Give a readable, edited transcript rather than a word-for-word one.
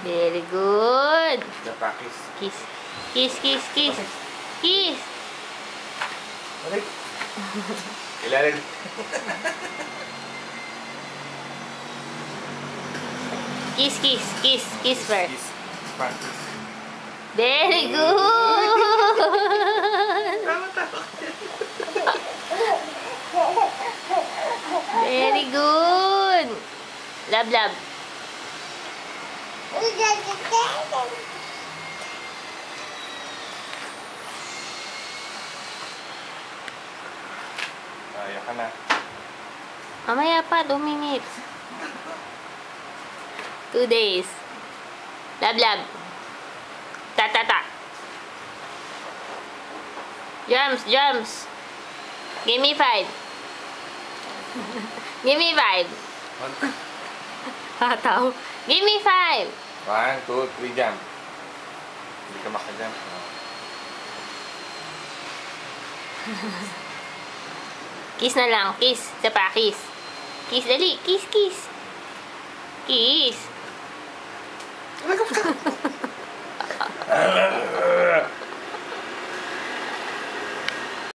Very good. Napakis. Kiss. Kiss, kiss, kiss. Kiss. Balik. Ilalim. Kiss, kiss, kiss. Kiss first. Kiss. Practice. Very good. Very good. Love, love. Ayaw ka na. Mamaya pa, 2 minutes. 2 days. Love, love. Ta, ta, ta. Jumps, jumps. Give me 5. Give me 5. Hataw. Give me 5. 1, 2, 3, jump. Hindi ka makajump. Kiss na lang. Kiss. Isa pa, kiss. Kiss, dali. Kiss, kiss. Kiss.